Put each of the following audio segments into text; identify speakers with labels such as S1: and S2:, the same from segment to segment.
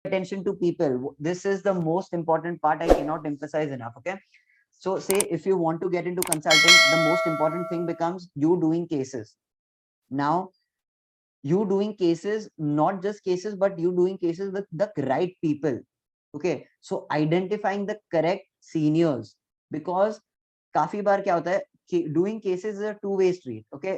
S1: attention to people. This is the most important part. I cannot emphasize enough. Okay. So say if you want to get into consulting, the most important thing becomes you doing cases. Now, you doing cases, not just cases, but you doing cases with the right people. Okay. So identifying the correct seniors, because काफी बार क्या होता है कि doing cases is a two way street. Okay,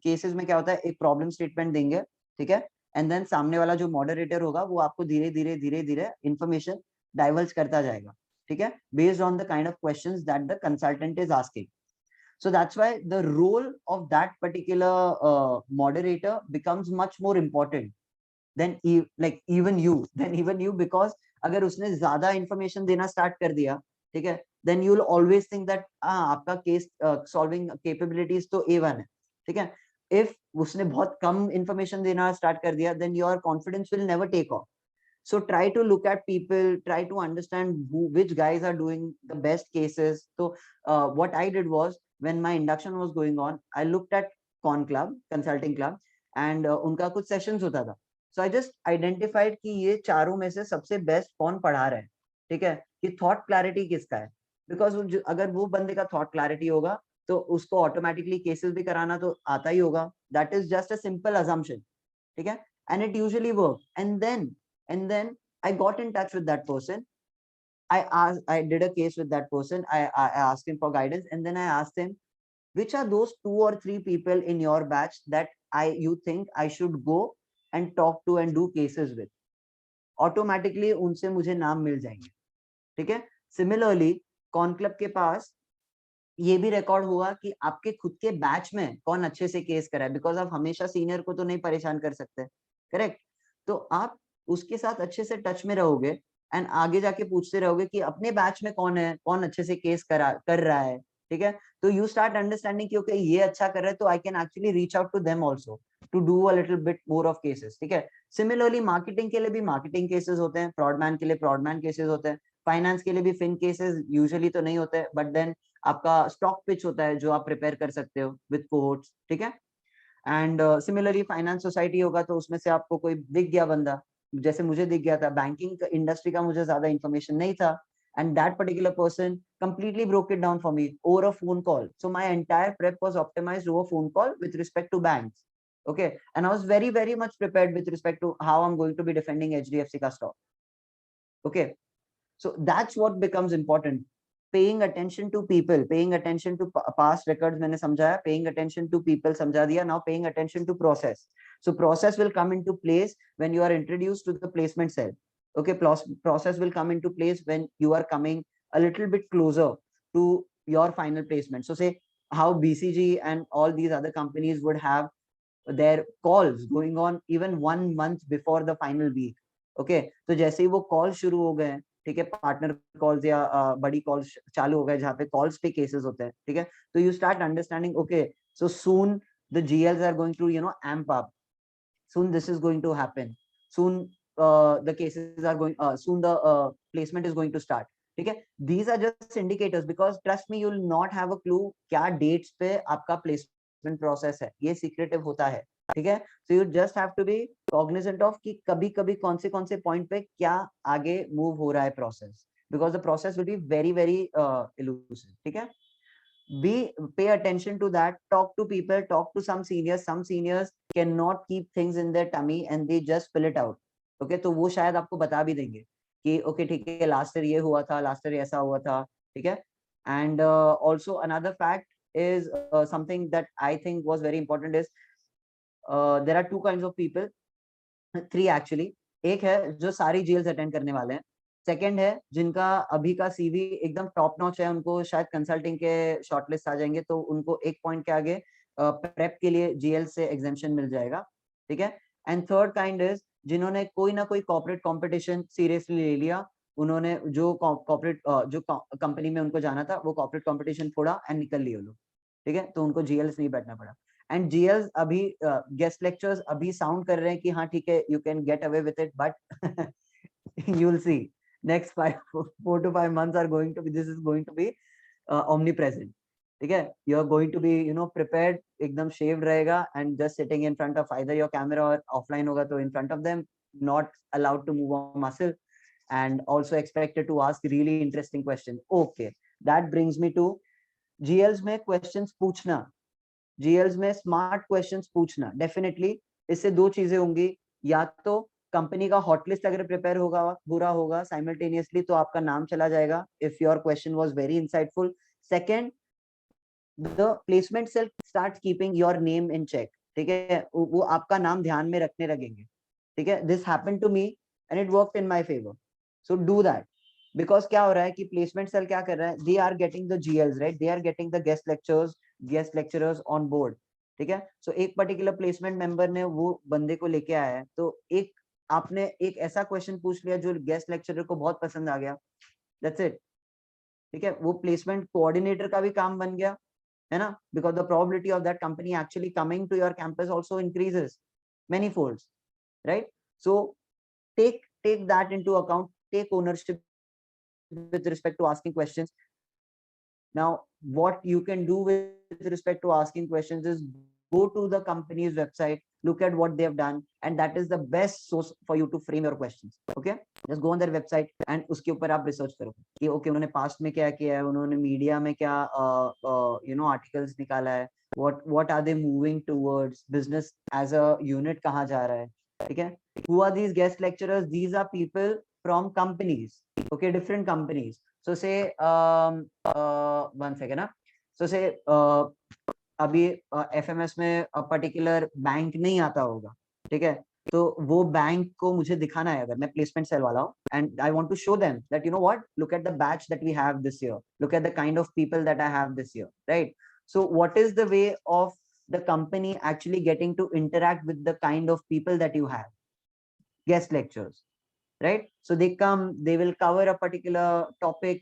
S1: cases में क्या होता है, एक प्रॉब्लम स्टेटमेंट देंगे, ठीक है, एंड देन सामने वाला जो मॉडरेटर होगा वो आपको धीरे धीरे धीरे धीरे इंफॉर्मेशन डाइवर्स करता जाएगा, ठीक है, based on the kind of questions that the consultant is asking. So that's why the role of that particular moderator becomes much more important than like even you, because अगर उसने ज्यादा information देना start कर दिया, ठीक है, then you will always think that आपका case solving capabilities तो A1 है, ठीक है. if उसने बहुत कम इंफॉर्मेशन देना स्टार्ट कर दिया, then your confidence will never take off. So try to look at people, try to understand which guys are doing the best cases. So what I did was, when my induction was going on, I looked at consulting club, and उनका कुछ sessions होता था. So I just identified कि ये चारों में से सबसे best कौन पढ़ा रहा है, ठीक है, कि thought clarity किसका है. Because अगर वो बंदे का thought clarity होगा, तो उसको automatically cases भी कराना तो आता ही होगा. That is just a simple assumption, ठीक है, and it usually works. And then I got in touch with that person. I did a case with that person. I asked him for guidance, and then I asked him, which are those 2 or 3 people in your batch that you think I should go and talk to and do cases with. Automatically उनसे मुझे नाम मिल जाएंगे, ठीक है. Similarly, कॉन्क्लब के पास ये भी record हुआ कि आपके खुद के बैच में कौन अच्छे से केस करा है, बिकॉज आप हमेशा सीनियर को तो नहीं परेशान कर सकते, करेक्ट. तो आप उसके साथ अच्छे से टच में रहोगे, एंड आगे जाके पूछते रहोगे कि अपने बैच में कौन है, कौन अच्छे से केस कर रहा है, ठीक है. तो यू स्टार्ट अंडरस्टैंडिंग कि ओके ये अच्छा कर रहा है, तो I can actually reach out to them also to do a little bit more of cases, ठीक है. सिमिलरली मार्केटिंग के लिए भी मार्केटिंग केसेस होते हैं, फ्रॉडमैन के लिए फ्रॉडमैन केसेस होते हैं, फाइनेंस के लिए भी फिन केसेस यूजुअली तो नहीं होते, बट देन आपका स्टॉक पिच होता है जो आप प्रिपेयर कर सकते हो विद कोहोर्ट्स, ठीक है. एंड सिमिलरली फाइनेंस सोसाइटी होगा तो उसमें से आपको कोई दिख गया बंदा, जैसे मुझे दिख गया था. बैंकिंग इंडस्ट्री का मुझे ज्यादा इन्फॉर्मेशन नहीं था, and that particular person completely broke it down for me over a phone call. So my entire prep was optimized over phone call with respect to banks. Okay, and I was very very much prepared with respect to how I'm going to be defending HDFC ka stock. Okay, so that's what becomes important. Paying attention to people, paying attention to past records मैंने समझाया, paying attention to people समझा दिया. Now paying attention to process. So process will come into place when you are introduced to the placement cell. Okay, process will come into place when you are coming a little bit closer to your final placement. So say how BCG and all these other companies would have their calls going on even 1 month before the final week. Okay, तो जैसे ही वो call शुरू हो गए, ठीक है, partner calls या बड़ी कॉल्स चालू हो गए जहाँ पे कॉल्स पे केसेस होते हैं, ठीक है, तो you start understanding okay so soon the GLs are going to amp up, soon this is going to happen, soon the cases are going soon the placement is going to start, ठीक है. These are just indicators, because trust me, you will not have a clue क्या dates पे आपका placement process है, ये secretive होता है, ठीक है. So you just have to be cognizant of कि कभी कभी कौन से point पे क्या आगे move हो रहा है process, because the process will be very very elusive, ठीक है. Pay attention to that, talk to people, talk to some seniors cannot keep things in their tummy and they just spill it out. Okay, तो वो शायद आपको बता भी देंगे कि ओके ठीक है, लास्ट ईयर ये हुआ था, लास्ट ईयर ऐसा हुआ था, ठीक है. And also another fact is something that I think was very important is there are 2 kinds of people, 3 actually. एक है जो सारी जेल्स अटेंड करने वाले हैं, सेकंड है जिनका अभी का सीवी एकदम टॉप नॉच है, उनको शायद कंसल्टिंग के शॉर्टलिस्ट आ जाएंगे तो उनको 1 पॉइंट के आगे प्रेप के लिए जीएल से एग्जेम्पशन मिल जाएगा, ठीक है. एंड थर्ड काइंड इज जिन्होंने कोई ना कोई कॉर्पोरेट कंपटीशन सीरियसली ले लिया, उन्होंने जो कॉर्पोरेट जो कंपनी में उनको जाना था वो कॉर्पोरेट कंपटीशन फोड़ा एंड निकल लिए लोग, ठीक है, तो उनको जीएल्स नहीं बैठना पड़ा. एंड जीएल्स अभी गेस्ट लेक्चर्स अभी साउंड कर रहे हैं कि हाँ ठीक है you can get away with it, but you will see next 4 to 5 months are going to be, this is going to be omnipresent, ठीक है. You are going to be prepared, एकदम shaved रहेगा and just sitting in front of either your camera or offline होगा तो in front of them, not allowed to move a muscle, and also expected to ask really interesting questions. Okay, that brings me to GLs में questions पूछना, GLs में smart questions पूछना. Definitely इससे दो चीजें होंगी, या तो कंपनी का हॉटलिस्ट अगर प्रिपेयर होगा बुरा होगा साइमल्टेनियसली तो आपका नाम चला जाएगा if your question was very insightful. Second, the placement cell start keeping your name in check. ठीक है, वो आपका नाम ध्यान में रखने लगेंगे. ठीक है, this happened to me and it worked in my favour. So do that, because क्या हो रहा है कि प्लेसमेंट सेल क्या कर रहा है, they are getting the GLs, right, they are getting the guest lecturers on board. ठीक है, सो एक पर्टिकुलर प्लेसमेंट मेंबर ने वो बंदे को लेके आया है, तो एक आपने एक ऐसा क्वेश्चन पूछ लिया जो गेस्ट लेक्चरर को बहुत पसंद आ गया, दैट्स इट. ठीक है, वो प्लेसमेंट कोऑर्डिनेटर का भी काम बन गया, है ना, because the probability of that company actually coming to your campus also increases many folds, right? So take that into account, take ownership with respect to asking questions. Now what you can do with respect to asking questions is go to the company's website, look at what they have done, and that is the best source for you to frame your questions. Okay, just go on their website and उसके ऊपर आप research करो कि okay उन्होंने past में क्या किया है, उन्होंने मीडिया में क्या आर्टिकल्स निकाला है, what are they moving towards, business as a unit कहाँ जा रहा है. ठीक है, who are these guest lecturers? These are people from companies, okay, different companies. So say 1 second ना, so say अभी एफएमएस में पर्टिकुलर बैंक नहीं आता होगा. ठीक है, तो वो बैंक को मुझे दिखाना है अगर मैं प्लेसमेंट सेल वाला हूँ, and I want to show them that you know what, look at the batch that we have this year, look at the kind of people that I have this year, right. So what is the way of the company actually getting to interact with the kind of people that you have? Guest lectures, right? So they come, they will cover a particular topic.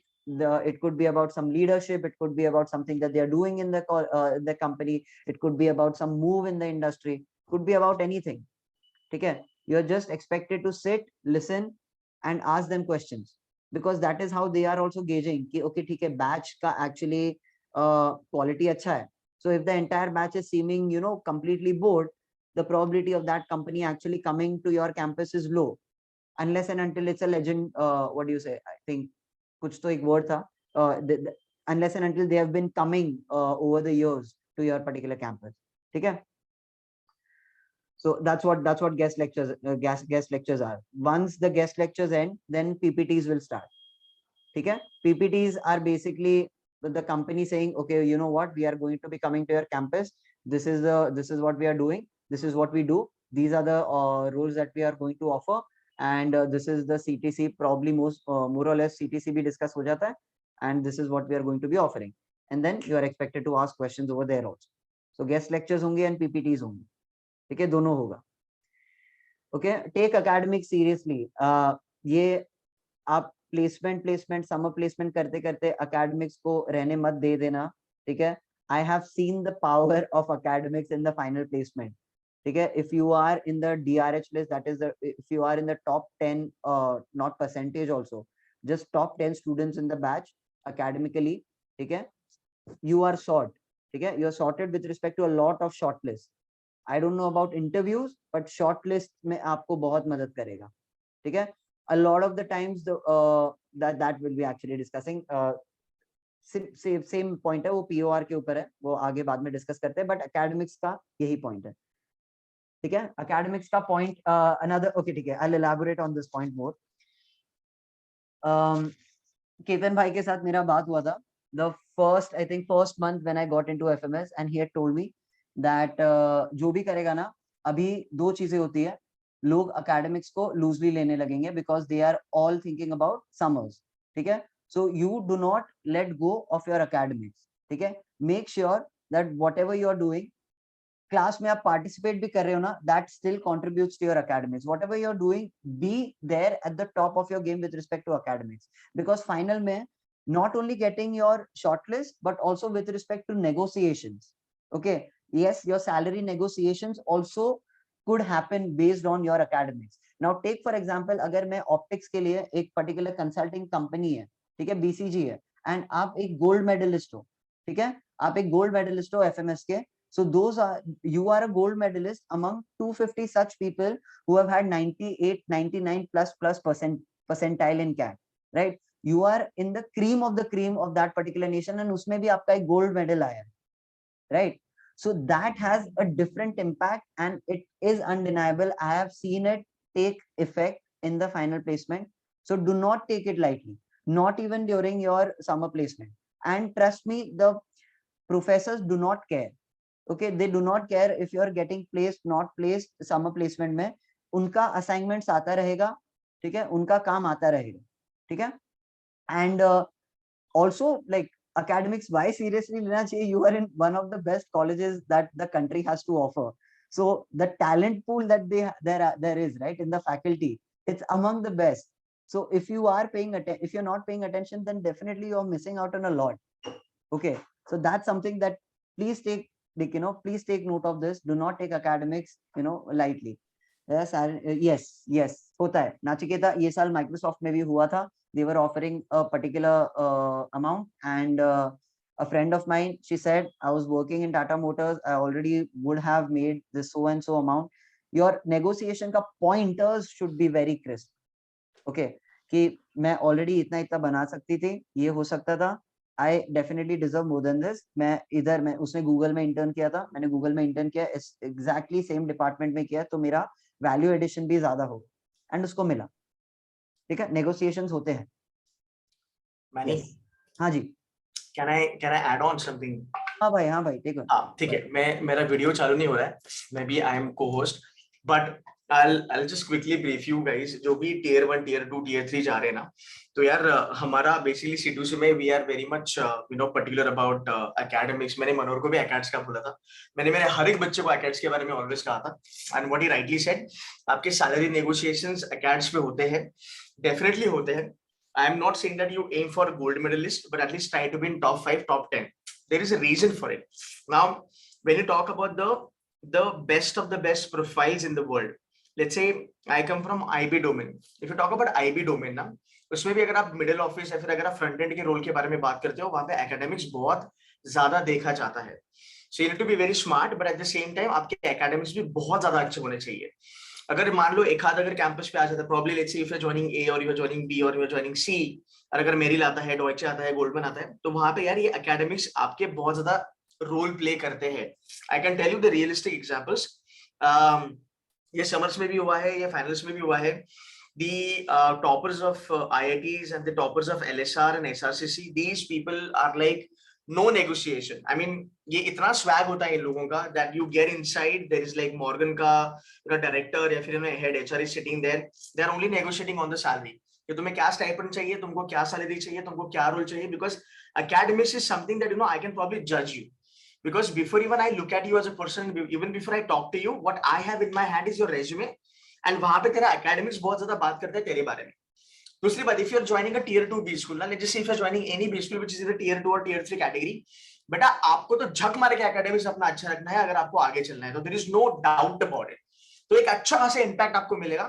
S1: It could be about some leadership, it could be about something that they are doing in the company, it could be about some move in the industry, could be about anything. Okay, you're just expected to sit, listen and ask them questions, because that is how they are also gauging ki okay theek hai batch ka actually quality acha hai. So if the entire batch is seeming completely bored, the probability of that company actually coming to your campus is low, unless and until it's a legend. What do you say, I think kuch to ek word tha, unless and until they have been coming over the years to your particular campus. Okay, so that's what guest lectures are. Once the guest lectures end, then PPTs will start. Okay, PPTs are basically the company saying okay, you know what, we are going to be coming to your campus, this is what we are doing, this is what we do, these are the roles that we are going to offer, and this is the CTC, probably more or less CTC bhi discuss ho jata hai, and this is what we are going to be offering, and then you are expected to ask questions over there also. So guest lectures honge and PPTs honge. ठीक है, दोनों होगा. Okay, take academic seriously. ये आप placement summer placement करते करते academics को रहने मत दे देना. ठीक है, I have seen the power of academics in the final placement. ठीक है, if you are in the DRH list, that is the, if you are in the top 10, not percentage also, just top 10 students in the batch academically, ठीक है, you are sort. ठीक है, you are sorted with respect to a lot of shortlist. I don't know about interviews, but shortlist में आपको बहुत मदद करेगा. ठीक है, a lot of the times that will be actually discussing same point है, वो POR के ऊपर है, वो आगे बाद में डिस्कस करते हैं, but academics का यही point है. ठीक है, academics का point another, okay, ठीक है, I'll elaborate on this point more. Ketan भाई के साथ मेरा बात हुआ था the first month when I got into FMS, and he had told me that जो भी करेगा ना, अभी दो चीजें होती है, लोग academics को loosely लेने लगेंगे because they are all thinking about summers. ठीक है, so you do not let go of your academics. ठीक है, make sure that whatever you are doing, class में आप पार्टिसिपेट भी कर रहे हो ना, that still contributes to your academics. Whatever you are doing, be there at the top of your game with respect to academics, because final में not only getting your shortlist but also with respect to negotiations. Okay, yes, your salary negotiations also could happen based on your academics. Now take for example, अगर मैं optics के लिए एक particular consulting company है, ठीक है, BCG है, and आप एक gold medalist हो. ठीक है, आप एक gold medalist हो FMS के, So those are, you are a gold medalist among 250 such people who have had 98, 99 plus percentile in CAT, right? You are in the cream of that particular nation, and उसमें भी आपका एक gold medal आया, right? So that has a different impact, and it is undeniable. I have seen it take effect in the final placement. So do not take it lightly, not even during your summer placement. And trust me, the professors do not care. Okay, they do not care if you are getting placed, not placed summer placement में. उनका assignments आता रहेगा, ठीक है, उनका काम आता रहेगा, ठीक है. And also, like, academics, why seriously lena chahiye? You are in one of the best colleges that the country has to offer. So the talent pool that there is, right, in the faculty, it's among the best. So if you are if you're not paying attention, then definitely you're missing out on a lot. Okay, so that's something that please take, like, please take note of this. Do not take academics, lightly. Yes, होता है. नाचिकेता, ये साल Microsoft में भी हुआ था. They were offering a particular amount, and a friend of mine, she said, I was working in Tata Motors, I already would have made this so and so amount. Your negotiation का pointers should be very crisp. Okay, कि मैं already इतना बना सकती थी, ये हो सकता था, I definitely deserve more than this. मैं उसने Google में intern किया था, मैंने Google में intern किया, exactly same department में किया, तो मेरा value addition भी ज्यादा हो, and उसको मिला. ठीक है, negotiations होते हैं.
S2: मैंने,
S1: हाँ जी.
S2: Can I add on something?
S1: हाँ भाई, ठीक है.
S2: ठीक है, मेरा वीडियो चालू नहीं हो रहा है, मैं भी I am co-host, but I'll just quickly brief you guys. जो भी tier 1, tier 2, tier 3 जा रहे हैं ना, तो यार हमारा basically C2C में we are very much particular about academics. मैंने मनोहर को भी acads का बोला था, मैंने मेरे हर एक बच्चे को acads के बारे में always कहा था, and what he rightly said, आपके salary negotiations acads पे होते हैं, definitely होते हैं. I am not saying that you aim for a gold medalist, but at least try to be in top 5, top 10. There is a reason for it. Now, when you talk about the best of the best profiles in the world, let's say I come from IB domain. If you talk about IB domain ना, उसमें भी अगर आप middle office या फिर अगर आप front end के रोल के बारे में बात करते हो, वहां पे एकेडमिक्स बहुत ज्यादा देखा जाता है. So you need to be very smart, but at the same time आपके एकेडमिक्स भी बहुत ज्यादा अच्छे होने चाहिए. अगर मान लो एक आध अगर कैंपस पे आ जाता है, probably let's say if you're joining A or you're joining B or you're joining C, और अगर मेरिल आता है, डॉइचे आता है, गोल्डमैन आता है, तो वहां पे यार ये एकेडमिक्स आपके बहुत ज्यादा रोल प्ले करते हैं. I can tell you the realistic examples. ये समर्स में भी हुआ है, ये फाइनल्स में भी हुआ है. The toppers of IITs and the toppers of LSR and SRCC, these people are like no negotiation. I mean, ये इतना swag होता है इन लोगों का that you get inside, there is like Morgan का director या फिर head HR is sitting there, they are only negotiating on the salary. कि तुम्हें क्या stipend चाहिए, तुमको क्या salary चाहिए, तुमको क्या role चाहिए, because academics is something that I can probably judge you. Because before even I look at you as a person, even before I talk to you, what I have in my hand is your resume, and वहां पे तेरा academics बहुत ज्यादा बात करता है तेरे बारे में. दूसरी बात, if you are joining a tier 2 B school, ना, let's just say if you are joining any B school which is either tier 2 or tier 3 category, बेटा आपको तो झक मार के academics अपना अच्छा रखना है अगर आपको आगे चलना है, तो there is no doubt about it. तो एक अच्छा खासा impact आपको मिलेगा.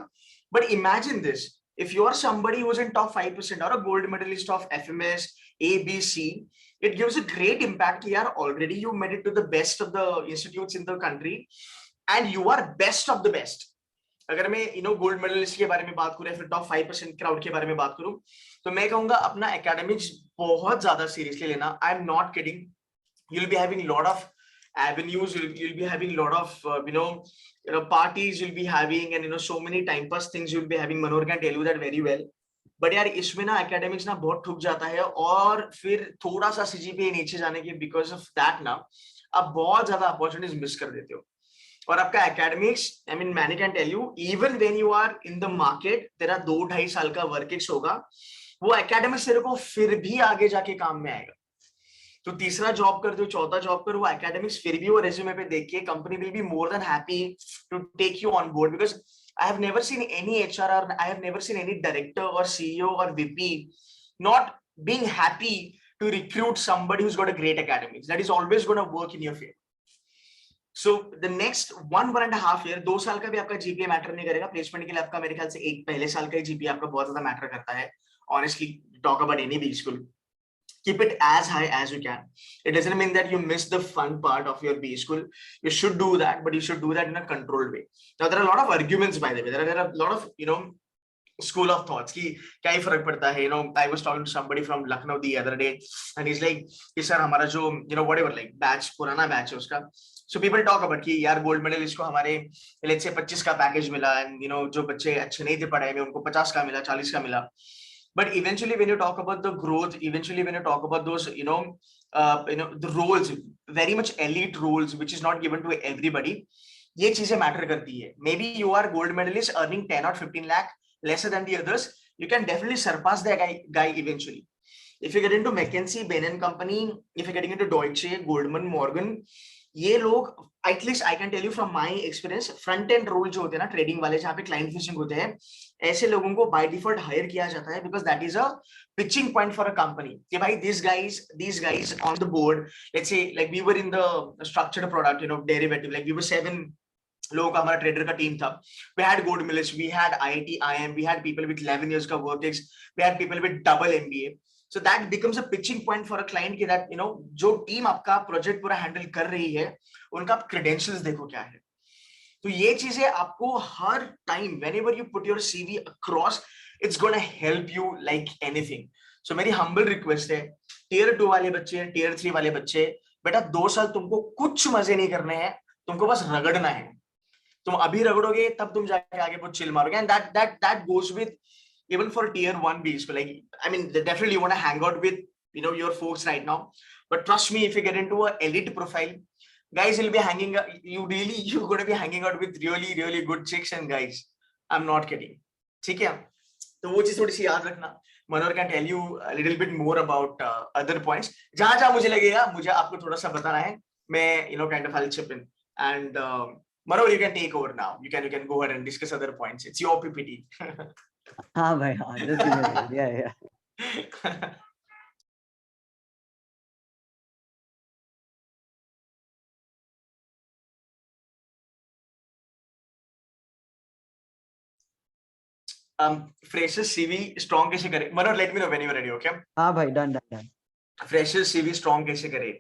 S2: But imagine this, if you are somebody who is in top 5% or a gold medalist of FMS, ABC, it gives a great impact. यार already you made it to the best of the institutes in the country, and you are best of the best. अगर मैं gold medallist के बारे में बात करूं या फिर टॉप 5% क्राउड के बारे में बात करूं, तो मैं कहूंगा अपना एकेडमिक्स बहुत ज्यादा सीरियसली लेना. I am not kidding. You will be having lot of avenues, you'll be having lot of parties you'll be having, and so many time pass things you'll be having. Manor can tell you that very well. But यार इसमें ना academics ना बहुत ठुक जाता है, और फिर थोड़ा सा सीजीपीए नीचे जाने के बिकॉज ऑफ दैट ना आप बहुत ज्यादा अपॉर्चुनिटीज मिस कर देते हो. और आपका एकेडमिक्स, आई मीन मैंने can tell you, even when you are in the market, तेरा 2-2.5 साल का वर्क एक्स होगा, वो एकेडमिक्स तेरे को फिर भी आगे जाके काम में आएगा. तो तीसरा जॉब कर दो, चौथा जॉब कर, वो एकेडमिक्स फिर भी वो रेज्यूमे पे देख के company will be more than happy to take you on board. Because I have never seen any HR or I have never seen any director or CEO or VP not being happy to recruit somebody who's got a great academics. That is always going to work in your favor. So the next 1.5 year, 2 साल का भी आपका GPA matter नहीं करेगा. Placement के लिए आपका मेरे ख्याल से एक पहले साल का ही जीपीए आपका बहुत ज्यादा मैटर करता है. Honestly, talk about any B school. keep it as high as you can. It doesn't mean that you miss the fun part of your B school. You should do that, but you should do that in a controlled way. Now, there are a lot of arguments, by the way. There are a lot of, school of thoughts ki kya hi farak padta hai. I was talking to somebody from Lucknow the other day, and he's like, sir, hamara jo, whatever, like batch, purana batch hai uska. So people talk about कि यार gold medalist को हमारे let's say 25 का package मिला, and जो बच्चे अच्छे नहीं थे पढ़ाई में उनको 50 का मिला, 40 का मिला. But eventually when you talk about the growth, eventually when you talk about those the roles, very much elite roles which is not given to everybody, ये चीजें मैटर करती है. Maybe you are gold medalist earning 10 or 15 lakh lesser than the others, you can definitely surpass that guy eventually. If you get into McKinsey, Bain and Company, if you're getting into Deutsche, Goldman, Morgan, ये लोग, at least I can tell you from my experience, front end role जो होते हैं ना trading वाले, जहाँ पे client facing होते हैं, ऐसे लोगों को by default हायर किया जाता है, because that is a pitching point for a company. कि भाई these guys on the board, let's say like we were in the structured product, derivative, like we were 7 लोगों का हमारा ट्रेडर का team था. We had gold medalists, we had IIT, IIM, we had people with 11 years का work ex, we had people with double MBA. So that becomes a pitching point for a client कि that जो team आपका project पूरा handle कर रही है, उनका credentials देखो क्या है. तो ये चीजें आपको हर time whenever you put your CV across, it's gonna help you like anything. So मेरी humble request है, tier 2 वाले बच्चे, tier 3 वाले बच्चे, बेटा 2 साल तुमको कुछ मजे नहीं करने हैं, तुमको बस रगड़ना है. तुम अभी रगड़ोगे तब तुम जाके आगे बहुत चिल मारोगे. And that goes with even for tier 1 B. So like, I mean, definitely you want to hang out with your folks right now, but trust me, if you get into a elite profile, guys will be you're going to be hanging out with really really good chicks and guys. I'm not kidding. ठीक है, तो वो चीज थोड़ी सी याद रखना. Manor can tell you a little bit more about other points. जहां मुझे लगेगा मुझे आपको थोड़ा सा बताना है, मैं kind of I'll chip in. And Manor, you can take over now. You can go ahead and discuss other points. It's your PPT.
S1: हाँ भाई, हाँ, just give me a minute. Yeah.
S2: Freshers CV strong कैसे करें? Manor, let me know when you are ready, okay?
S1: हाँ भाई, done.
S2: Freshers CV strong कैसे करें?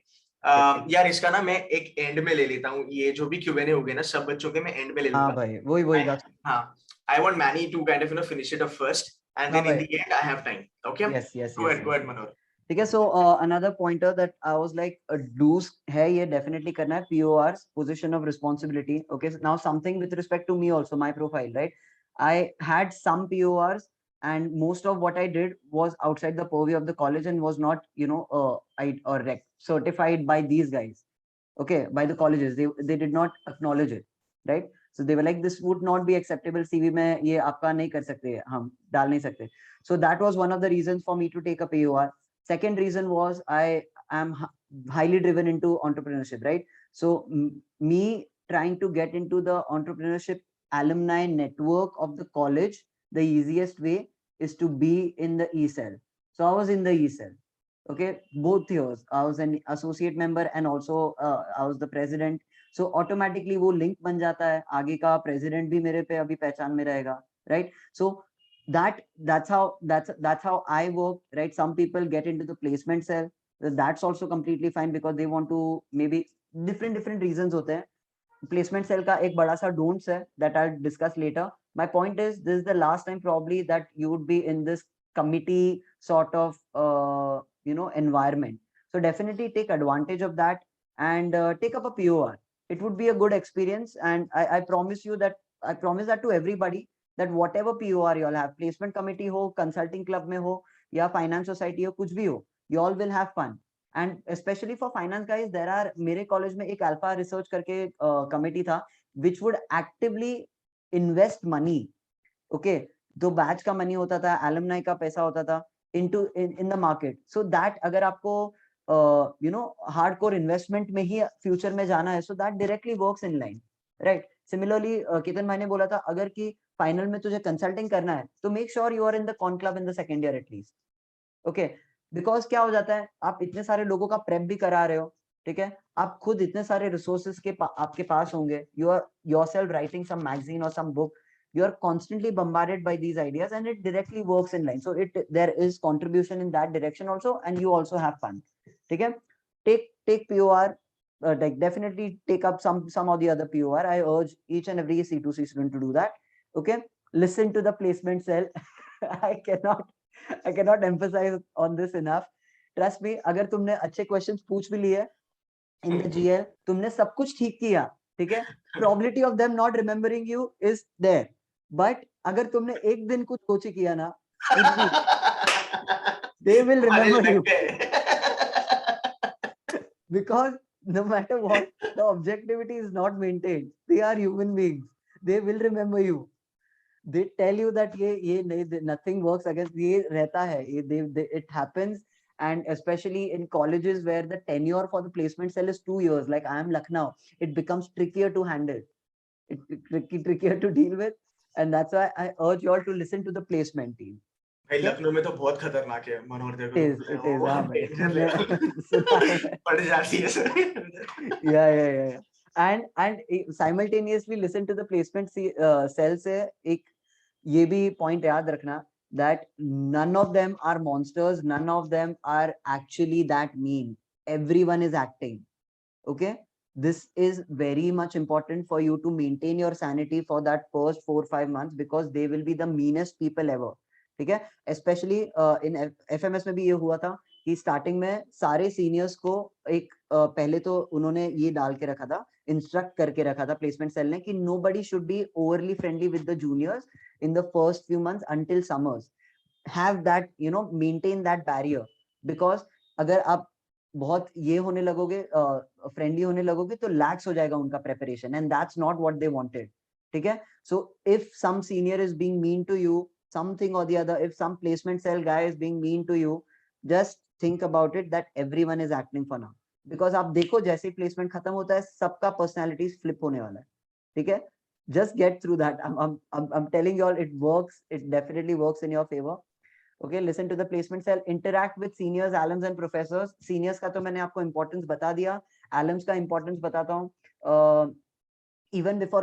S2: यार इसका ना मैं एक एंड में ले लेता हूँ. ये जो भी Q&A हो गए ना सब बच्चों के मैं एंड में ले लूंगा.
S1: हाँ भाई, वही
S2: हाँ, I want Manny to kind of finish it up first, and then in the end I have time. Okay?
S1: Yes.
S2: Go ahead, Manor.
S1: ठीक है. So another pointer that I was like do's है, ये definitely करना है. PORs, position of responsibility. Okay, so now something with respect to me also, my profile, right? I had some PORs, and most of what I did was outside the purview of the college and was not certified by these guys, okay, by the colleges. They did not acknowledge it, right? So they were like, this would not be acceptable, CV में ये आपका नहीं कर सकते, हम डाल नहीं सकते. So that was one of the reasons for me to take a POR. Second reason was I am highly driven into entrepreneurship, right? So me trying to get into the entrepreneurship alumni network of the college, the easiest way is to be in the E-cell. So I was in the E-cell. Okay, both years I was an associate member and also I was the president. So automatically वो link बन जाता है, आगे का president भी मेरे पे अभी पहचान में रहेगा, right? So that's how I work, right? Some people get into the placement cell. That's also completely fine because they want to, maybe different reasons होते हैं. Placement cell का एक बड़ा सा don'ts है that I'll discuss later. My point is, this is the last time probably that you would be in this committee sort of environment. So definitely take advantage of that and take up a POR. It would be a good experience, and I promise that to everybody, that whatever POR you all have, placement committee ho, consulting club में हो या finance society हो, कुछ भी हो, you all will have fun. And especially for finance guys, there are, मेरे college में एक alpha research करके committee था which would actively invest money, okay, जो बैच का मनी होता था, alumni का पैसा होता था, into in the market. So that अगर आपको hardcore investment में ही future में जाना है, so that directly works in line, right? Similarly, Ketan भाई ने बोला था अगर कि फाइनल में तुझे कंसल्टिंग करना है तो make sure you are in the conclave in the second year at least, okay? Because क्या हो जाता है, आप इतने सारे लोगों का प्रेप भी करा रहे हो, ठीक है, आप खुद इतने सारे रिसोर्सेज आपके पास होंगे, you are yourself writing some magazine और some book, you are constantly bombarded by these ideas and it directly works in line. So there is contribution in that direction also, and you also have fun. Okay, take POR, like definitely take up some of the other POR. I urge each and every C2C student to do that. Okay, listen to the placement cell. I cannot emphasize on this enough. Trust me, अगर तुमने अच्छे questions पूछ भी लिए in the GL, तुमने सब कुछ ठीक किया, ठीक है, probability of them not remembering you is there. But अगर तुमने एक दिन कुछ कोची किया ना, कुछ भी, they will remember you. Because no matter what, the objectivity is not maintained. They are human beings. They will remember you. They tell you that nothing works against ये रहता है. It happens, and especially in colleges where the tenure for the placement cell is 2 years, like I am Lucknow, it becomes trickier to handle. Trickier to deal with, and that's why I urge you all to listen to the placement team.
S2: भाई लखनऊ में तो बहुत खतरनाक है मनोहर
S1: It is, हाँ भाई, सुना है मैं.
S2: पड़ जाती है sir.
S1: Yeah. And simultaneously listen to the placement cell से एक ये भी point याद रखना that none of them are monsters, none of them are actually that mean. Everyone is acting. Okay, this is very much important for you to maintain your sanity for that first 4-5 months, because they will be the meanest people ever. ठीक है, especially in FMS में भी ये हुआ था कि starting में सारे सीनियर्स को एक पहले तो उन्होंने ये डाल के रखा था, इंस्ट्रक्ट करके रखा था प्लेसमेंट सेल ने कि nobody should be overly friendly with the juniors in the first few months until summers. Have that, maintain that barrier, because अगर आप बहुत ये होने लगोगे, फ्रेंडली होने लगोगे, तो लैक्स हो जाएगा उनका preparation, and that's not what they wanted. ठीक है, so if some senior is being mean to you, something or the other, if some placement cell guy is being mean to you, just think about it that everyone is acting for now. Because आप देखो जैसे ही placement खत्म होता है, सबका personalities flip होने वाला है. ठीक है, just get through that. I'm telling you all, it works. It definitely works in your favor. Okay, listen to the placement cell, interact with seniors, alums and professors. Seniors का तो मैंने आपको importance बता दिया, alums का importance बताता हूँ. Even before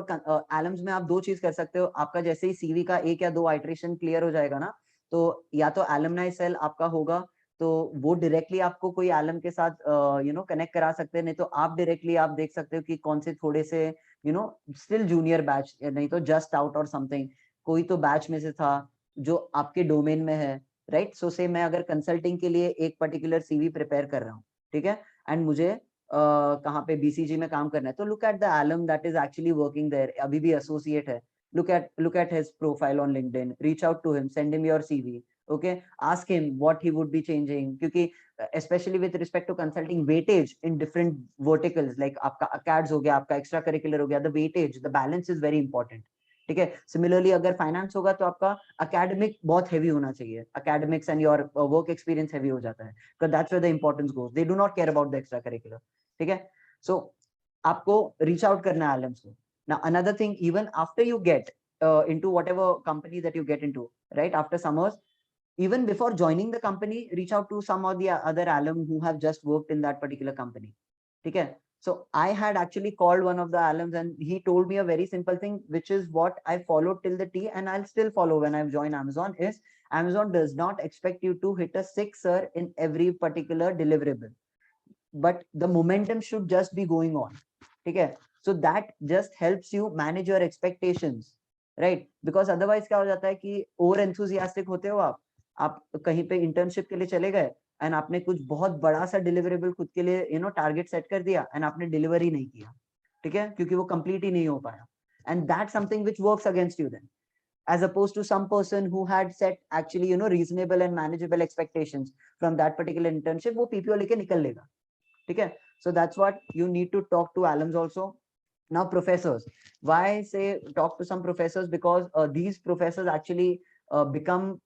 S1: alums में आप दो चीज कर सकते हो. आपका जैसे ही CV का एक या दो iteration clear हो जाएगा ना, तो या तो alumni cell आपका होगा, तो वो directly आपको कोई alum के साथ connect करा सकते हैं. नहीं तो आप directly आप देख सकते हो कि कौन से थोड़े से still junior batch, नहीं तो just out or something, कोई तो batch में से था जो आपके डोमेन में है, राइट. सो से मैं अगर कंसल्टिंग के लिए एक पर्टिकुलर सीवी प्रिपेयर कर रहा हूँ, ठीक है, एंड मुझे कहाँ पे बीसीजी में काम करना है, तो look at the alum that is actually working there, अभी भी एसोसिएट है. look at his profile on LinkedIn, reach out to him, send him your CV. Okay, ask him what he would be changing, क्योंकि especially with respect to consulting, weightage in different verticals, like आपका acads हो गया, आपका extra curricular हो गया, the weightage, the balance is very important. ठीक है, similarly अगर फाइनेंस होगा तो आपका एकेडमिक बहुत हेवी होना चाहिए, academics and your work experience heavy हो जाता है, because that's where the importance goes. They do not care about the extra curricular. ठीक है, सो आपको रीच आउट करना है एलएम्स को. Now another thing, even after you get into whatever company that you get into, right, after summers, even before joining the company, reach out to some of the other alum who have just worked in that particular company. Okay, so I had actually called one of the alums and he told me a very simple thing, which is what I followed till the T, and I'll still follow when I've joined Amazon, is Amazon does not expect you to hit a sixer in every particular deliverable, but the momentum should just be going on. Okay, so that just helps you manage your expectations, right? Because otherwise क्या हो जाता है कि over enthusiastic होते हो आप कहीं पे इंटर्नशिप के लिए चले गए एंड आपने कुछ बहुत बड़ा सा डिलीवरेबल खुद के लिए टारगेट सेट कर दिया एंड आपने डिलीवर ही नहीं किया. ठीक है, क्योंकि वो कंप्लीट ही नहीं हो पाया, and that's something which works against you then, as opposed to some person who had set actually reasonable and manageable expectations from that particular internship, वो PPO लेके निकल लेगा. ठीक है, so that's what you need to talk to alums also. Now professors, why I say talk to some professors, because these professors actually become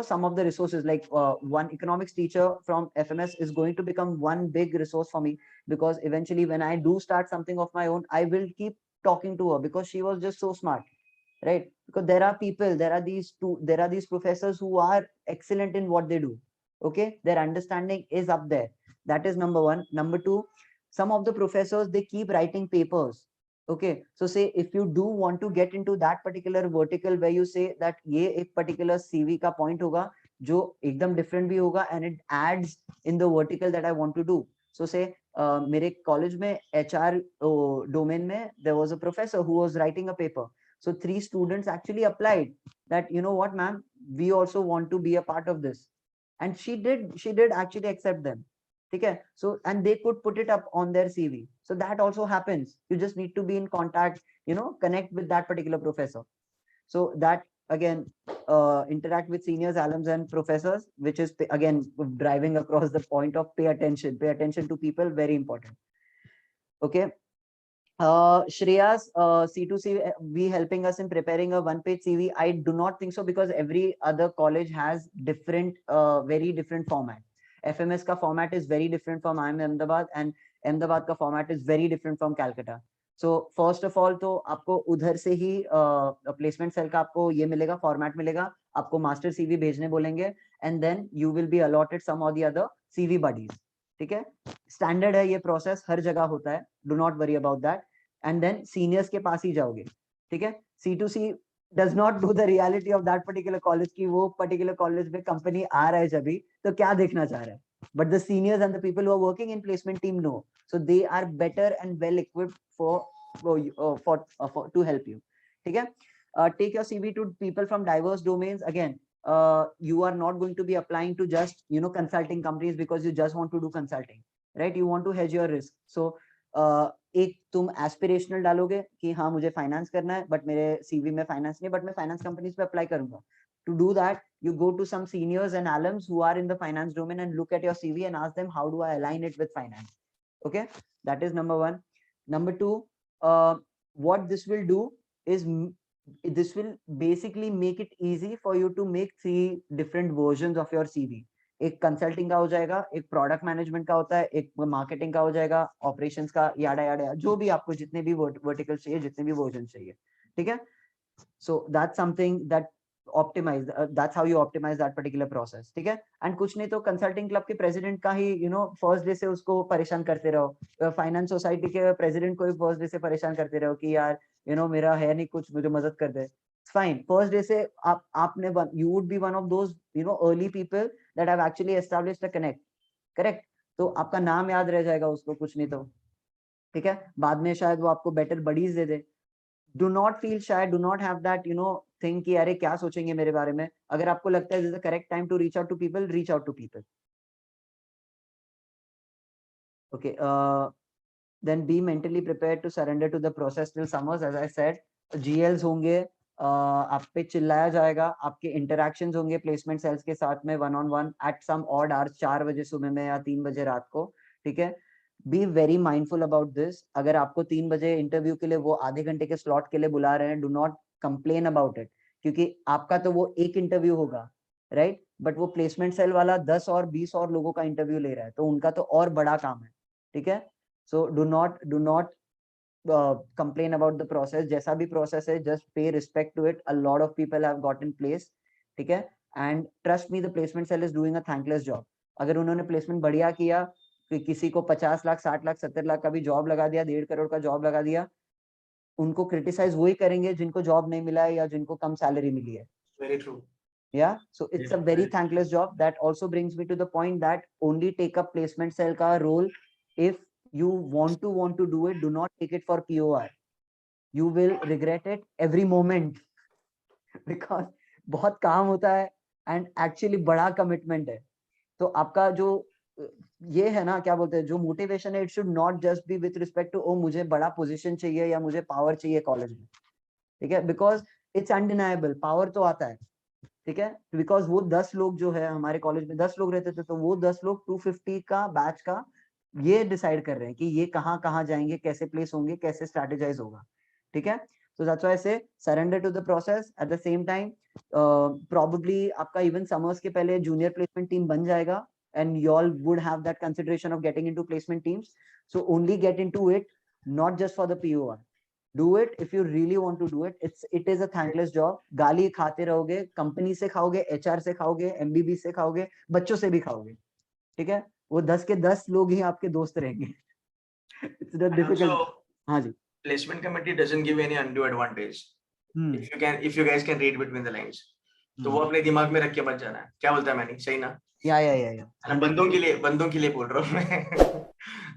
S1: some of the resources, like one economics teacher from FMS is going to become one big resource for me, because eventually when I do start something of my own, I will keep talking to her, because she was just so smart, right? Because there are people, there are these professors who are excellent in what they do. Okay, their understanding is up there. That is number one. Number two, some of the professors, they keep writing papers. Okay, so say if you do want to get into that particular vertical where you say that ये एक particular CV का point होगा जो एकदम different भी होगा and it adds in the vertical that I want to do. So say मेरे college में HR domain में there was a professor who was writing a paper. So 3 students actually applied that, you know what, ma'am, we also want to be a part of this, and she did actually accept them. Okay, so and they could put it up on their CV. So that also happens. You just need to be in contact, connect with that particular professor. So that again, interact with seniors, alums and professors, which is again driving across the point of pay attention to people, very important. Okay, Shreya's C2C, we helping us in preparing a one-page CV. I do not think so, because every other college has different, very different format. FMS का format is very different from IIM Ahmedabad, and Ahmedabad का format is very different from Calcutta. So first of all, तो आपको उधर से ही placement cell का आपको ये मिलेगा, format मिलेगा, आपको master CV भेजने बोलेंगे, and then you will be allotted some or the other CV buddies. ठीक है, स्टैंडर्ड है ये प्रोसेस, हर जगह होता है, do not worry about that. And then seniors के पास ही जाओगे. ठीक है, C2C does not do the reality of that particular college की वो पर्टिकुलर कॉलेज में कंपनी आ रहा है जब भी, तो क्या देखना चाह रहा है. But the seniors and the people who are working in placement team know, so they are better and well equipped for to help you. ठीक है, take your CV to people from diverse domains. Again, you are not going to be applying to just consulting companies because you just want to do consulting, right? You want to hedge your risk. So एक तुम aspirational डालोगे कि हाँ मुझे finance करना है, but मेरे CV में फाइनेंस नहीं, बट मैं फाइनेंस कंपनीज पे अप्लाई करूंगा. To do that, you go to some seniors and alums who are in the finance domain and look at your CV and ask them, how do I align it with finance? Okay, that is number one. Number two, what this will do is this will basically make it easy for you to make 3 different versions of your CV. एक consulting का हो जाएगा, एक product management का होता है, एक marketing का हो जाएगा, ऑपरेशंस का, याडा याडा, जो भी आपको जितने भी वर्टिकल चाहिए, जितने भी वर्जन चाहिए. ठीक है, so that's something that optimize, that's how you optimize that particular process. ठीक है, एंड कुछ नहीं तो कंसल्टिंग क्लब के प्रेसिडेंट का ही फर्स्ट डे से उसको परेशान करते रहो, फाइनेंस सोसाइटी के प्रेसिडेंट को भी फर्स्ट डे से परेशान करते रहो कि यार मेरा है नहीं कुछ, मुझे मदद कर दे. Fine, first day से आपने you would be one of those early people that have actually established a connect, correct? तो आपका नाम याद रह जाएगा उसको, कुछ नहीं तो. ठीक है, बाद में शायद वो आपको better buddies they they. Do not feel shy, do not have that think कि अरे क्या सोचेंगे मेरे बारे में. अगर आपको लगता है this is the correct time to reach out to people, reach out to people. Okay, then be mentally prepared to surrender to the process till summers. As I said, GLs होंगे, आप पे चिल्लाया जाएगा, आपके इंटरैक्शंस होंगे placement sales के साथ में one on one at some odd hours, 4 बजे सुबह में या 3 बजे रात को. ठीक है, be very mindful about this. अगर आपको 3 बजे इंटरव्यू के लिए वो आधे घंटे के स्लॉट के लिए बुला रहे हैं, do not complain about it, क्योंकि आपका तो वो एक इंटरव्यू होगा, राइट? बट वो प्लेसमेंट सेल वाला 10 और 20 और लोगों का इंटरव्यू ले रहा है, तो उनका तो और बड़ा काम है. ठीक है, so do not complain about the process. जैसा भी process है, just pay respect to it. A lot of people have got in place. ठीक है, and trust me, the placement cell is doing a thankless job. अगर उन्होंने placement बढ़िया किया, किसी को 50 लाख 60 लाख 70 लाख का भी जॉब लगा दिया, 1.5 करोड़ का जॉब लगा दिया, उनको क्रिटिसाइज वही करेंगे जिनको जॉब नहीं मिला है या जिनको कम सैलरी मिली है.
S2: Very true.
S1: Yeah, so it's a very thankless job. That also brings me to the point that only take up placement cell का role if you want to do it. Do not take it for POR. You will regret it every moment because बहुत काम होता है and actually बड़ा commitment है. तो आपका जो ये है ना, क्या बोलते हैं, जो मोटिवेशन है, it should not just be with respect to ओ मुझे बड़ा पोजीशन चाहिए या मुझे पावर चाहिए कॉलेज में. ठीक है, because it's undeniable, पावर तो आता है. ठीक है, बिकॉज वो 10 लोग जो है हमारे कॉलेज में 10 लोग रहते थे, तो वो 10 लोग 250 का बैच का ये डिसाइड कर रहे हैं कि ये कहाँ कहाँ जाएंगे, कैसे प्लेस होंगे, कैसे स्ट्रेटेजाइज होगा. ठीक है, so that's why I say surrender to the process. At the same time, probably आपका even summers के पहले junior placement team बन जाएगा and you all would have that consideration of getting into placement teams. So only get into it, not just for the POR. Do it if you really want to do it. It is a thankless job. गाली खाते रहोगे, company से खाओगे, HR से खाओगे, MBB से खाओगे, बच्चों से भी खाओगे. ठीक है, वो 10 के 10 लोग ही आपके दोस्त रहेंगे. It's the difficult. हाँ जी.
S2: placement committee doesn't give any undue advantage. If you guys can read between the lines. तो वो अपने दिमाग में रख के मत जाना है. क्या बोलता है मैंने, सही ना?
S1: या
S2: बंदों के लिए बोल रहा हूँ मैं.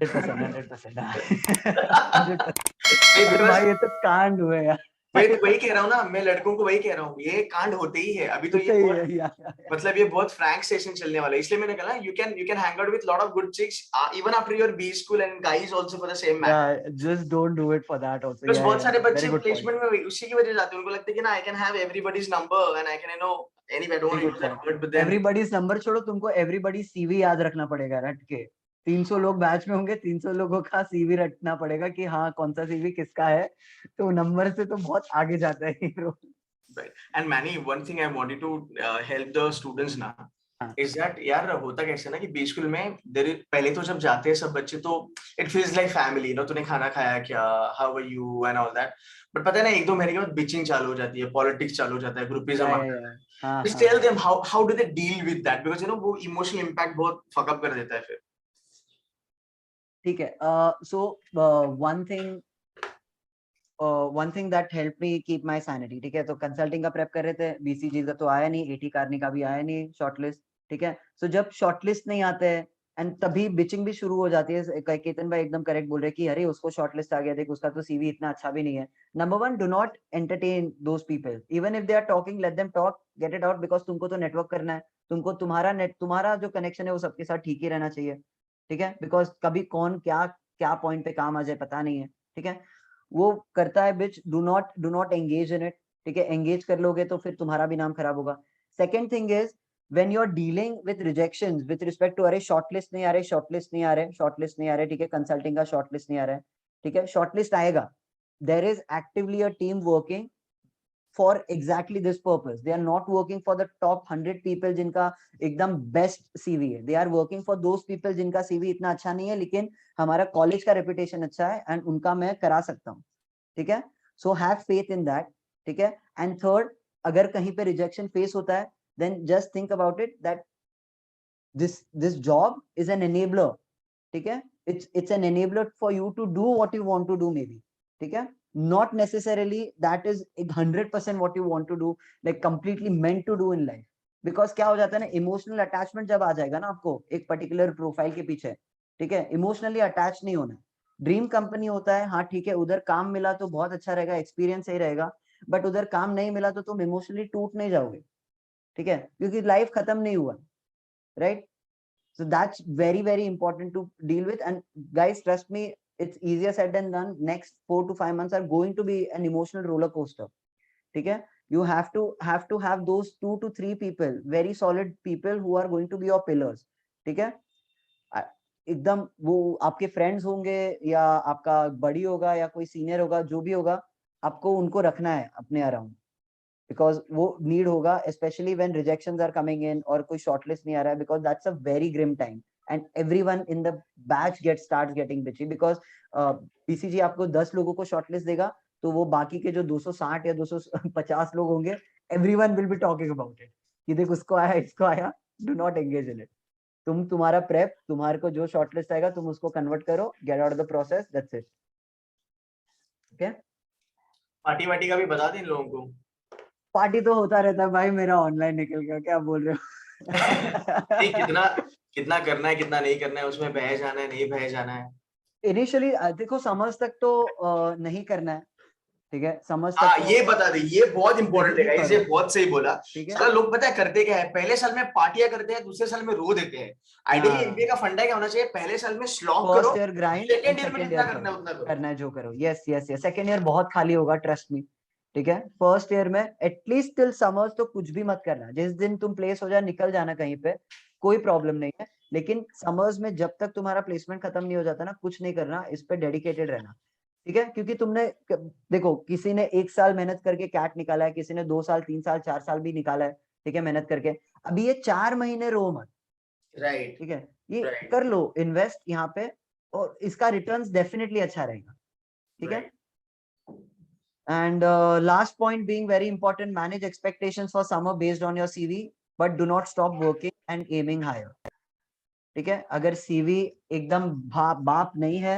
S1: 100%. भाई ये तो कांड हुए यार.
S2: वही कह रहा हूँ ना, मैं लड़कों को वही कह रहा हूँ, ये कांड होते ही है अभी तो. ये बहुत, मतलब ये बहुत फ्रैंक सेशन चलने वाला है, इसलिए मैंने कहा you can hang out with lot of good chicks even after your B school and guys also for the same matter.
S1: Just don't do it for that also.
S2: Because बहुत सारे बच्चे placement में उसी की वजह से जाते हैं, उनको लगता है कि ना I can have everybody's number and I can anyway I don't want to use that word, but then
S1: everybody's number छोड़ो, तुमको everybody's CV याद रखना पड़ेगा रट के. 300 लोग बैच में होंगे, 300 लोगों का CV रटना पड़ेगा कि हाँ कौन सा CV किसका है, तो नंबर से तो बहुत आगे जाता है hero.
S2: Right. And Manny, one thing I wanted to help the students now is that यार होता कैसे ना कि बी स्कूल में पहले तो जब जाते हैं सब बच्चे तो it feels like family, तूने खाना खाया क्या, how are you and all that. But पता है ना, 1-2 महीने के बाद bitching चालू हो जाती है, politics चालू हो जाता है, ग्रुपिज्म आता है. Just tell them how do they deal with that, because वो emotional impact बहुत fuck up कर देता है फिर.
S1: ठीक है. So one thing that helped me keep my sanity, ठीक है, तो कंसल्टिंग का प्रेप कर रहे थे, बीसीजी का तो आया नहीं, एटी कार्नी का भी आया नहीं शॉर्टलिस्ट, ठीक है. सो जब शॉर्टलिस्ट नहीं आते हैं एंड तभी बिचिंग भी शुरू हो जाती है. केतन भाई एकदम करेक्ट बोल रहे कि अरे उसको शॉर्टलिस्ट आ गया, देख उसका तो सीवी इतना अच्छा भी नहीं है. Number 1, do not entertain those people, even if they are talking, let them talk, get it out, because तुमको तो नेटवर्क करना है, तुमको तुम्हारा जो कनेक्शन है वो सबके साथ ठीक ही रहना चाहिए, ठीक है, बिकॉज कभी कौन क्या पॉइंट पे काम आ जाए पता नहीं है, ठीक है. वो करता है bitch, do not engage in it, ठीक है. एंगेज कर लोगे तो फिर तुम्हारा भी नाम खराब होगा. Second thing is when you're dealing with rejections with respect to अरे shortlist नहीं आ रहे, ठीक है, कंसल्टिंग का shortlist नहीं आ रहा है, ठीक है, shortlist आएगा. there is actively a team working for exactly this purpose. They are not working for the top 100 people जिनका एकदम best CV है. They are working for those people जिनका CV इतना अच्छा नहीं है लेकिन हमारा कॉलेज का रेपुटेशन अच्छा है एंड उनका मैं करा सकता हूँ, ठीक है. So have faith in that, ठीक है. एंड थर्ड, अगर कहीं पे रिजेक्शन फेस होता है then just think about it that this job is an enabler, ठीक है. It's an enabler for you to do what you want to do maybe, ठीक है. Not necessarily that is 100% what you want to do, like completely meant to do in life. Because क्या हो जाता है ना, emotional attachment जब आ जाएगा ना आपको एक पर्टिकुलर प्रोफाइल के पीछे, ठीक है, इमोशनली अटैच नहीं होना. ड्रीम कंपनी होता है, हाँ ठीक है, उधर काम मिला तो बहुत अच्छा रहेगा, एक्सपीरियंस सही रहेगा, बट उधर काम नहीं मिला तो तुम इमोशनली टूट नहीं जाओगे, ठीक है, क्योंकि लाइफ खत्म नहीं हुआ, right. So that's very, very important to deal with. And guys, trust me, it's easier said than done. Next 4 to 5 months are going to be an emotional roller coaster. Okay? You have to have those 2 to 3 people, very solid people who are going to be your pillars. ठीक है? एकदम वो आपके friends होंगे या आपका बड़ी होगा या कोई सीनियर होगा, जो भी होगा, आपको उनको रखना है अपने अराउंड. because वो need होगा, especially when rejections are coming in और कोई shortlist नहीं आ रहा है, because that's a very grim time and everyone in the batch starts getting bitchy because BCG आपको 10 लोगों को shortlist देगा तो वो बाकी के जो 260 या 250 लोग होंगे, everyone will be talking about it कि देख उसको आया, इसको आया. do not engage in it. तुम्हारा prep, तुम्हारे को जो shortlist आएगा तुम उसको convert करो, get out of the process, that's it. okay?
S2: Party वार्टी का भी बता दें इन लोगों को.
S1: पार्टी तो होता रहता है भाई मेरा, ऑनलाइन निकल गया, क्या बोल रहे हो.
S2: कितना करना है कितना नहीं करना है, उसमें बह जाना है नहीं बह जाना है.
S1: इनिशियली देखो समझ तक तो नहीं करना है, ठीक है, समझ तक तो
S2: ये बता दे, ये बहुत इंपॉर्टेंट है गाइस, ये बहुत सही बोला.
S1: साला
S2: लोग पता है करते क्या है, पहले साल में पार्टियां करते हैं, दूसरे साल में रो देते हैं. आइडियली एमबीए का फंडा क्या होना चाहिए, पहले साल में स्लॉग करो,
S1: first year grind,
S2: second year में जितना करना है उतना करो.
S1: करना है जो करो. Yes yes yes, second year बहुत खाली होगा, ट्रस्ट मी, ठीक है. फर्स्ट ईयर में एटलीस्ट टिल समर्स तो कुछ भी मत करना. जिस दिन तुम प्लेस हो जाए निकल जाना कहीं पे, कोई प्रॉब्लम नहीं है, लेकिन समर्स में जब तक तुम्हारा प्लेसमेंट खत्म नहीं हो जाता ना, कुछ नहीं करना, इस पे डेडिकेटेड रहना, ठीक है. क्योंकि तुमने देखो, किसी ने 1 साल मेहनत करके कैट निकाला है, किसी ने 2 साल 3 साल 4 साल भी निकाला है, ठीक है, मेहनत करके. अभी ये 4 महीने रो मत,
S2: राइट,
S1: ठीक है, ये कर लो इन्वेस्ट यहाँ पे, और इसका रिटर्न्स डेफिनेटली अच्छा रहेगा, ठीक है. And last point being very important, manage expectations for summer based on your CV, but do not stop working and aiming higher. ठीक है, अगर CV एकदम बाप नहीं है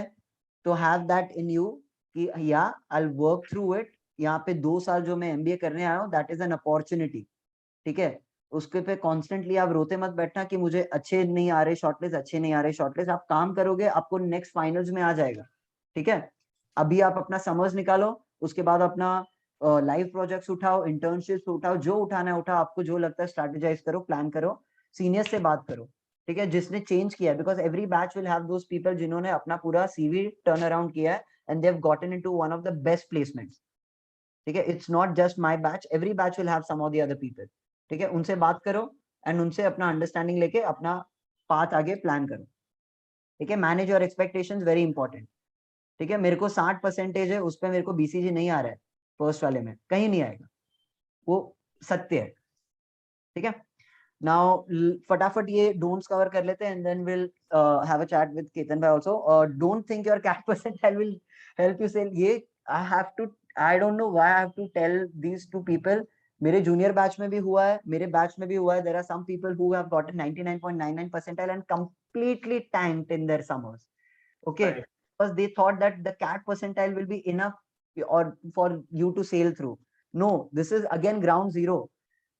S1: तो have that in you कि या आई वर्क थ्रू इट, यहाँ पे 2 साल जो मैं एमबीए करने आया हूँ दैट इज एन अपॉर्चुनिटी, ठीक है। उसके पे कॉन्स्टेंटली आप रोते मत बैठना कि मुझे अच्छे नहीं आ रहे शॉर्टलिस्ट, अच्छे नहीं आ रहे शॉर्टलिस्ट। आप काम करोगे, आपको नेक्स्ट फाइनल्स में आ जाएगा, ठीक है। अभी आप अपना समर्स निकालो, उसके बाद अपना लाइव प्रोजेक्ट्स उठाओ, इंटर्नशिप्स उठाओ, जो उठाना है उठाओ, आपको जो लगता है स्ट्रेटेजाइज करो, प्लान करो, सीनियर से बात करो, ठीक है, जिसने चेंज किया है, because every batch will have those people जिन्होंने अपना पूरा सीवी टर्न अराउंड किया है and they have gotten into one of the best placements, ठीक है। It's not just my batch, every batch will have some of the other people, ठीक है। उनसे बात करो एंड उनसे अपना अंडरस्टैंडिंग लेके अपना पाथ आगे प्लान करो, ठीक है। Manage your expectations, very important, ठीक है। मेरे को 60% है, उस पर मेरे को बीसीजी नहीं आ रहा है, फर्स्ट वाले में कहीं नहीं आएगा, वो सत्य है, ठीक है। नाउ फटाफट ये डोंट्स कवर कर लेते हैं and then will have a chat with Ketan भाई also. Don't think your CAT percentile will help you sell, ये I have to, I don't know why I have to tell these to people. मेरे junior batch में भी हुआ है, मेरे batch में भी हुआ है, there are some people who have gotten 99.99 percentile and completely tanked in their summers, okay,
S2: Right.
S1: because they thought that the cat percentile will be enough or for you to sail through. No, this is again ground zero.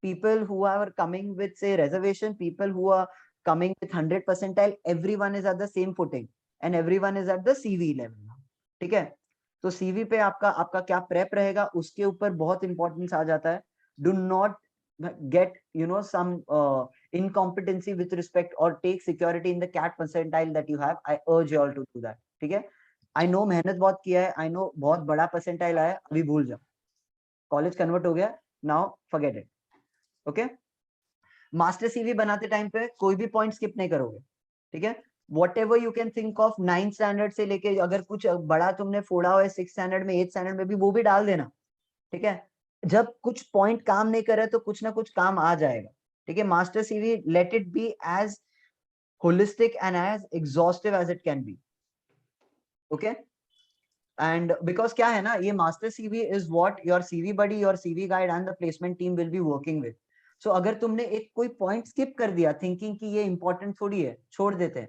S1: People who are coming with say reservation, people who are coming with 100 percentile, everyone is at the same footing and everyone is at the CV level, ठीक है। तो CV पे आपका आपका क्या prep रहेगा उसके ऊपर बहुत इंपॉर्टेंस आ जाता है। Do not get some incompetency with respect or take security in the cat percentile that you have. I urge you all to do that, ठीक है। I know मेहनत बहुत किया है, I know बहुत बड़ा percentile आया, अभी भूल जाओ, कॉलेज कन्वर्ट हो गया, now forget it, okay। Master CV बनाते टाइम पे कोई भी पॉइंट स्किप नहीं करोगे, ठीक है। What ever you can think of 9th standard से लेके अगर कुछ बड़ा तुमने फोड़ा हुआ है 6th स्टैंडर्ड में 8th स्टैंडर्ड में भी, वो भी डाल देना, ठीक है। जब कुछ पॉइंट काम नहीं करे तो कुछ ना कुछ काम आ जाएगा, ठीक है। Master CV let it be as holistic and as exhaustive as it can be, okay. And because क्या है ना, ये master CV is what your CV buddy, your CV guide and the placement team will be working with. So अगर तुमने एक कोई point skip कर दिया थिंकिंग कि ये इंपॉर्टेंट थोड़ी है, छोड़ देते हैं,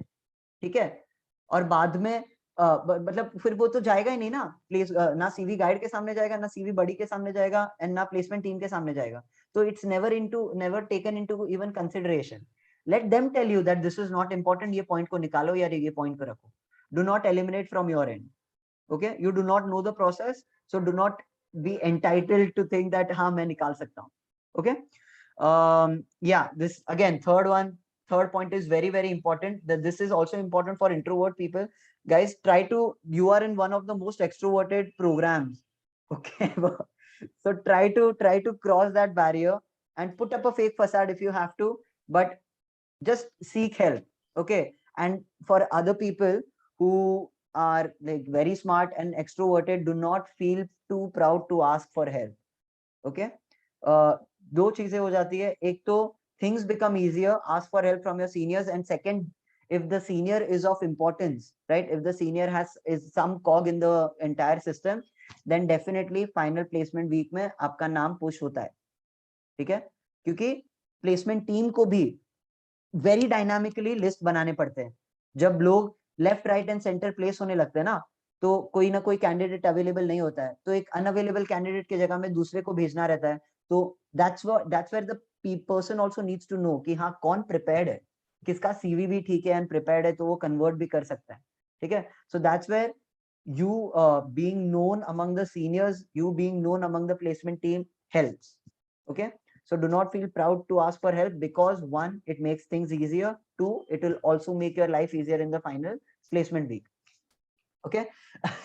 S1: ठीक है। और बाद में मतलब फिर वो तो जाएगा ही नहीं ना प्लेस, ना सीवी गाइड के सामने जाएगा, ना सीवी बडी के सामने जाएगा एंड ना प्लेसमेंट टीम के सामने जाएगा। तो it's never taken into even consideration. Let them tell you that this is not important, ये पॉइंट को निकालो या ये पॉइंट को रखो। Do not eliminate from your end, okay, you do not know the process, so do not be entitled to think that हाँ मैं निकाल सकता हूँ, okay। Yeah, this again third point is very very important, that this is also important for introvert people. Guys, try to, you are in one of the most extroverted programs, okay, so try to cross that barrier and put up a fake facade if you have to, but just seek help, okay। And for other people who are like very smart and extroverted, do not feel too proud to ask for help, okay। दो चीजें हो जाती है, एक तो things become easier, ask for help from your seniors, and second, if the senior is of importance, right, if the senior is some cog in the entire system, then definitely final placement week में आपका नाम push होता है, ठीक है। क्योंकि placement team को भी वेरी डायनामिकली लिस्ट बनाने पड़ते हैं। जब लोग left right and centre place होने लगते हैं ना, तो कोई ना कोई कैंडिडेट अवेलेबल नहीं होता है, तो एक अनअवेलेबल कैंडिडेट की जगह में दूसरे को भेजना रहता है। तो that's where the person also needs to know कि हाँ कौन प्रिपेयर्ड है, किसका सीवी भी ठीक है एंड प्रिपेयर्ड है, तो वो कन्वर्ट भी कर सकता है, ठीक है। So that's where you being known among the seniors, you being known among the placement team helps, okay। So do not feel proud to ask for help, because one, it makes things easier, two, it will also make your life easier in the final placement week, okay।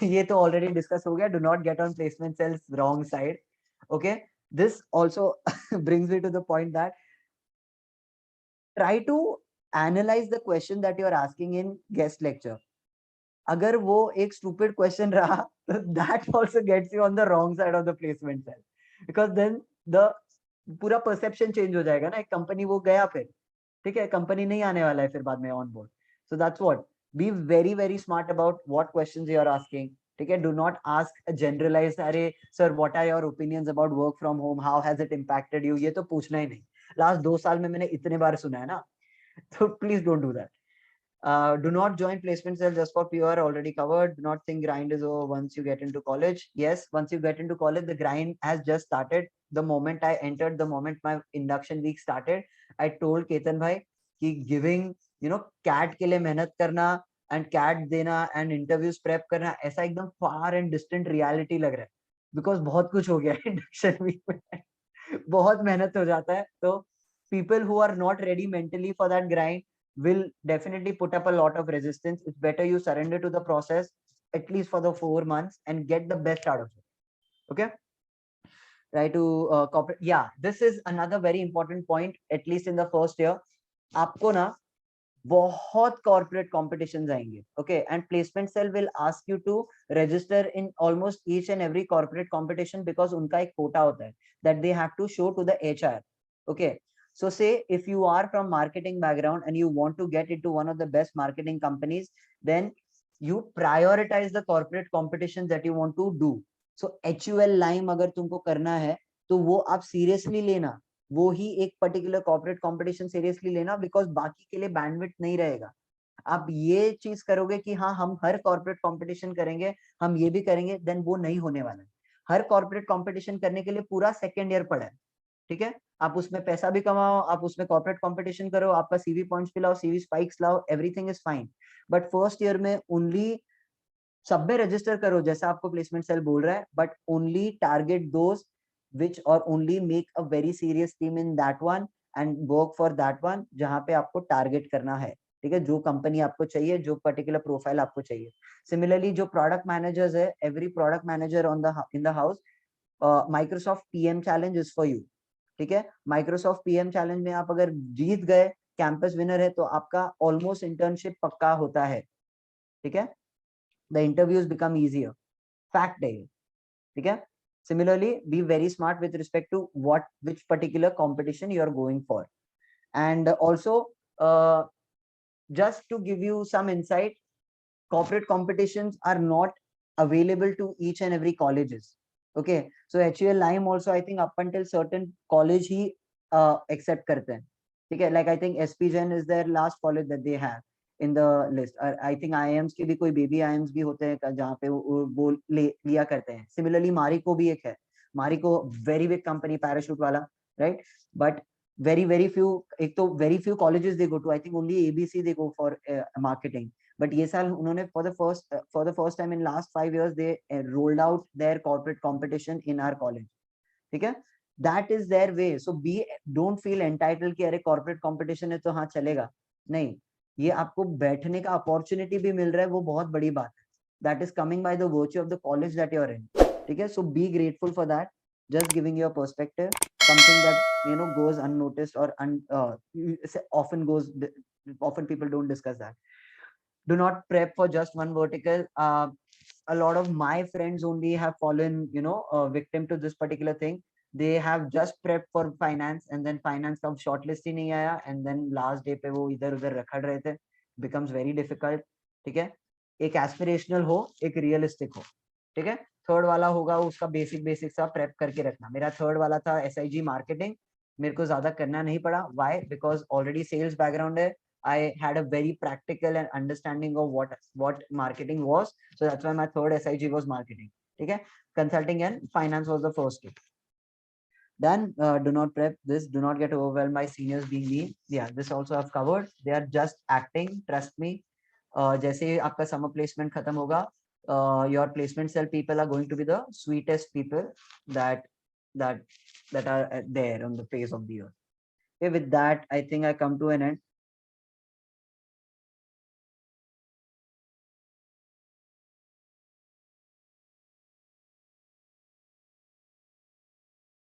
S1: ये तो already discuss हो गया, do not get on placement cells wrong side, okay। This also brings me to the point that try to analyze the question that you are asking in guest lecture. अगर वो एक stupid question रहा, तो that also gets you on the wrong side of the placement cell, because then the पूरा perception change हो जाएगा ना, एक कंपनी वो गया फिर, ठीक है, कंपनी नहीं आने वाला है फिर बाद में on board. So that's what, be very very smart about what questions you are asking, ठीक है। डू नॉट आस्क जनरलाइज्ड, अरे sir what are your opinions about work from home, how has it impacted you, ये तो पूछना ही नहीं। Last 2 साल में मैंने इतने बार सुना है ना, तो please don't do that. Do not join placement cell just for PR, already covered. Do not think grind is over once you get into college. Yes, once you get into college, the grind has just started. The moment I entered, the moment my induction week started, I told Ketan bhai कि giving, you know, CAT के लिए मेहनत करना and CAT देना and interviews prep करना ऐसा एकदम far and distant reality लग रहा है, because बहुत कुछ हो गया है induction week में बहुत मेहनत हो जाता है. तो people who are not ready mentally for that grind will definitely put up a lot of resistance. It's better you surrender to the process at least for the 4 months and get the best out of it. Okay. Try to corporate. Yeah, this is another very important point, at least in the first year. आपको ना बहुत corporate competitions आएंगे. Okay, and placement cell will ask you to register in almost each and every corporate competition because उनका एक quota होता है that they have to show to the HR. Okay, so say if you are from marketing background and you want to get into one of the best marketing companies, then you prioritize the corporate competitions that you want to do. So HUL Lime अगर तुमको करना है तो वो आप seriously लेना, वो ही एक पर्टिकुलर कॉर्पोरेट कंपटीशन सीरियसली लेना, बिकॉज बाकी के लिए बैंडविड्थ नहीं रहेगा. आप ये चीज करोगे कि हाँ हम हर कॉर्पोरेट कंपटीशन करेंगे, हम ये भी करेंगे, देन वो नहीं होने वाला है. हर कॉर्पोरेट कंपटीशन करने के लिए पूरा सेकेंड ईयर पड़ा है. ठीक है, आप उसमें पैसा भी कमाओ, आप उसमें कॉर्पोरेट कंपटीशन करो, आपका सीवी पॉइंट्स भी लाओ, सीवी स्पाइक्स लाओ, everything is fine. But first year में ओनली सब में रजिस्टर करो जैसा आपको प्लेसमेंट सेल बोल रहा है, but only target those which or only make a very serious team in that one and work for that one जहां पे आपको टारगेट करना है. ठीक है, जो कंपनी आपको चाहिए, जो पर्टिकुलर प्रोफाइल आपको चाहिए. सिमिलरली जो प्रोडक्ट मैनेजर्स है, every product manager on the in the house, Microsoft PM challenge is for you. ठीक है, माइक्रोसॉफ्ट पीएम चैलेंज में आप अगर जीत गए, कैंपस विनर है, तो आपका ऑलमोस्ट इंटर्नशिप पक्का होता है. ठीक है, the interviews become easier, fact है. ठीक है, similarly be very smart with respect to which particular competition you are going for. And also just to give you some insight, corporate competitions are not available to each and every colleges. Okay, so HUL Lime also I think up until certain college he accept करते हैं. ठीक है, like I think SP Jain is their last college that they have in the list. I think IIMs के भी कोई baby IIMs भी होते हैं जहाँ पे वो लिया करते हैं. Similarly Marico भी एक है, Marico very big company, parachute वाला, right? But very few, एक तो very few colleges they go to. I think only ABC they go for marketing. But ये साल उन्होंने for the first time in last 5 years they rolled out their corporate competition in our college. ठीक है, that is their way. So don't feel entitled कि अरे corporate competition है तो हाँ चलेगा. नहीं, ये आपको बैठने का अपॉर्चुनिटी भी मिल रहा है, वो बहुत बड़ी बात है. That is coming by the virtue of the college that you are in. ठीक है, so be grateful for that. Just giving your perspective, something that you know goes unnoticed or often people don't discuss that. Do not prep for just one vertical. A lot of my friends only have fallen, you know, victim to this particular thing. They have just prepped for finance and then finance का shortlist ही नहीं आया and then last day पे वो इधर उधर रखड़ रहे थे. Becomes very difficult. ठीक है, एक aspirational हो, एक realistic हो. ठीक है, थर्ड वाला होगा उसका बेसिक सा प्रेप करके रखना. मेरा थर्ड वाला था SIG मार्केटिंग, मेरे को ज्यादा करना नहीं पड़ा. Why? Because already sales background है. I had a very practical and understanding of what marketing was, so that's why my third SIG was marketing. ठीक है, consulting and finance was the first two. Then do not prep this, do not get overwhelmed by seniors being mean. Yeah, this also I've covered. They are just acting, trust me. जैसे आपका summer placement खत्म होगा, your placement cell people are going to be the sweetest people that are there on the face of the earth. Okay, with that I think I come to an end.